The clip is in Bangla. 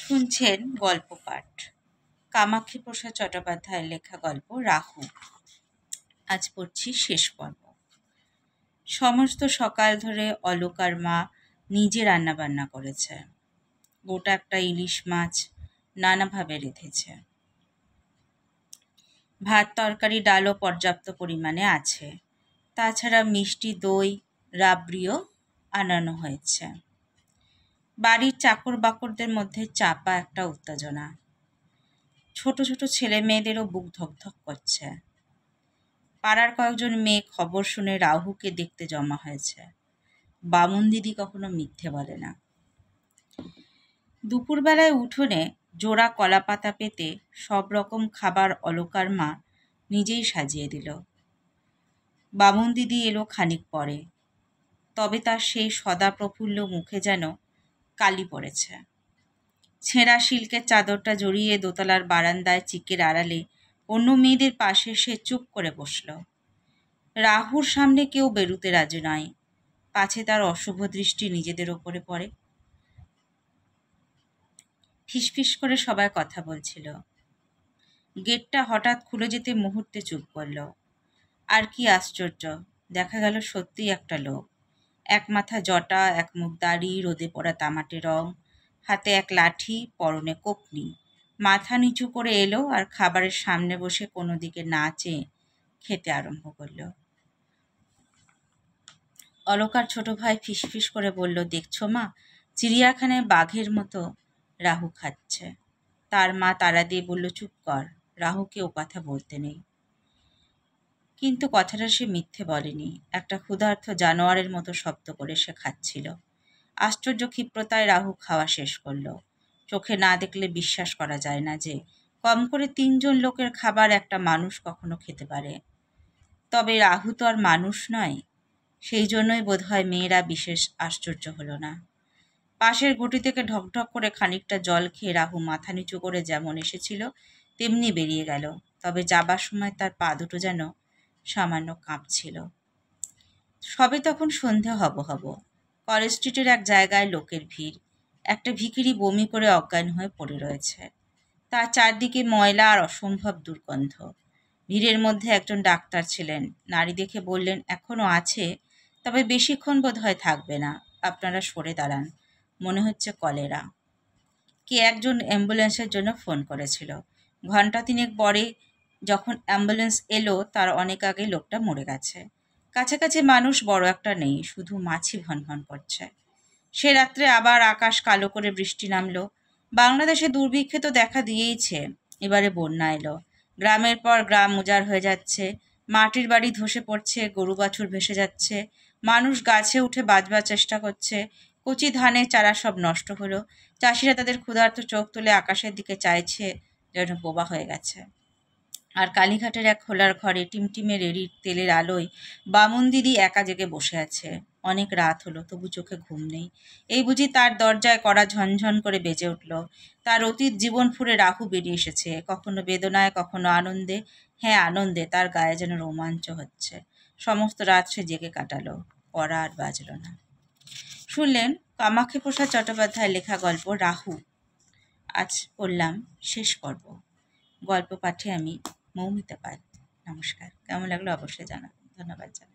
শুনছেন গল্প পাঠ, কামাক্ষী প্রসাদ চট্টোপাধ্যায়ের লেখা গল্প রাহু। আজ পড়ছি শেষ পর্ব। সমস্ত সকাল ধরে অলকার মা নিজে রান্নাবান্না করেছে। গোটা একটা ইলিশ মাছ নানাভাবে রেঁধেছে। ভাত, তরকারি, ডালও পর্যাপ্ত পরিমাণে আছে। তাছাড়া মিষ্টি, দই, রাবড়িও আনানো হয়েছে। বাড়ির চাকর বাকরদের মধ্যে চাপা একটা উত্তেজনা। ছোট ছোট ছেলে মেয়েদেরও বুক ধকধক করছে। পাড়ার কয়েকজন মেয়ে খবর শুনে রাহুকে দেখতে জমা হয়েছে। বামুন দিদি কখনো মিথ্যে বলে না। দুপুরবেলায় উঠোনে জোড়া কলা পাতা পেতে সব রকম খাবার অলকার মা নিজেই সাজিয়ে দিল। বামুন দিদি এলো খানিক পরে, তবে তার সেই সদা প্রফুল্ল মুখে যেন কালি পড়েছে। ছেঁড়া সিল্কের চাদরটা জড়িয়ে দোতলার বারান্দায় চিকের আড়ালে অন্য মেয়েদের পাশে সে চুপ করে বসল। রাহুর সামনে কেউ বেরুতে রাজি নয়, পাছে তার অশুভ দৃষ্টি নিজেদের ওপরে পড়ে। ফিসফিস করে সবাই কথা বলছিল। গেটটা হঠাৎ খুলে যেতে মুহূর্তে চুপ করল। আর কি আশ্চর্য, দেখা গেল সত্যিই একটা লোক। এক মাথা জটা, এক মুখ দাড়ি, রোদে পড়া তামাটে রং, হাতে এক লাঠি, পরনে কোপনি। মাথা নিচু করে এলো আর খাবারের সামনে বসে কোনো দিকে না চেয়ে খেতে আরম্ভ করলো। অলকার ছোট ভাই ফিসফিস করে বলল, দেখছো মা, চিড়িয়াখানায় বাঘের মতো রাহু খাচ্ছে। তার মা তাড়া দিয়ে বলল, চুপ কর, রাহুকে ও কথা বলতে নেই। কিন্তু কথাটা সে মিথ্যে বলেনি। একটা ক্ষুধার্ত জানোয়ারের মতো শব্দ করে সে খাচ্ছিল। আশ্চর্য ক্ষিপ্রতায় রাহু খাওয়া শেষ করলো। চোখে না দেখলে বিশ্বাস করা যায় না যে কম করে 3 জন লোকের খাবার একটা মানুষ কখনো খেতে পারে। তবে রাহু তো আর মানুষ নয়, সেই জন্যই বোধহয় মেয়েরা বিশেষ আশ্চর্য হলো না। পাশের ঘটি থেকে ঢকঢক করে খানিকটা জল খেয়ে রাহু মাথা নিচু করে যেমন এসেছিল তেমনি বেরিয়ে গেল। তবে যাবার সময় তার পা দুটো যেন সামান্য কাঁপছিল। সবে তখন সন্ধে হব। কলেজ স্ট্রিটের এক জায়গায় লোকের ভিড়। একটা ভিখিরি বমি করে অজ্ঞান হয়ে পড়ে রয়েছে। তার চারদিকে ময়লা আর অসম্ভব দুর্গন্ধ। ভিড়ের মধ্যে একজন ডাক্তার ছিলেন। নারী দেখে বললেন, এখনো আছে, তবে বেশিক্ষণ বোধহয় থাকবে না, আপনারা সরে দাঁড়ান, মনে হচ্ছে কলেরা। কে একজন অ্যাম্বুলেন্সের জন্য ফোন করেছিল। ঘণ্টা 3 পরে যখন অ্যাম্বুলেন্স এলো তার অনেক আগে লোকটা মরে গেছে। কাছাকাছি মানুষ বড় একটা নেই, শুধু মাছি ভনভন করছে। সে রাত্রে আবার আকাশ কালো করে বৃষ্টি নামলো। বাংলাদেশে দুর্ভিক্ষে তো দেখা দিয়েইছে, এবারে বন্যা এলো। গ্রামের পর গ্রাম উজাড় হয়ে যাচ্ছে, মাটির বাড়ি ধসে পড়ছে, গরু বাছুর ভেসে যাচ্ছে, মানুষ গাছে উঠে বাঁচবার চেষ্টা করছে। কচি ধানের চারা সব নষ্ট হলো। চাষিরা তাদের ক্ষুধার্ত চোখ তুলে আকাশের দিকে চাইছে, যেন বোবা হয়ে গেছে। আর কালীঘাটের এক খোলার ঘরে টিমটিমে রেড়ির তেলের আলোয় বামুন দিদি একা জেগে বসে আছে। অনেক রাত হলো, তবু চোখে ঘুম নেই। এই বুঝি তার দরজায় কড়া ঝনঝন করে বেজে উঠল। তার অতীত জীবন ফুঁড়ে রাহু বেরিয়ে এসেছে, কখনো বেদনায়, কখনো আনন্দে। হ্যাঁ, আনন্দে, তার গায়ে যেন রোমাঞ্চ হচ্ছে। সমস্ত রাত সে জেগে কাটালো, পড়া আর বাজল না। শুনলেন কামাক্ষী প্রসাদ চট্টোপাধ্যায়ের লেখা গল্প রাহু। আজ পড়লাম শেষ পর্ব। গল্প পাঠে আমি মৌমিতা পাল। নমস্কার। কেমন লাগলো অবশ্যই জানাবেন। ধন্যবাদ জানাই।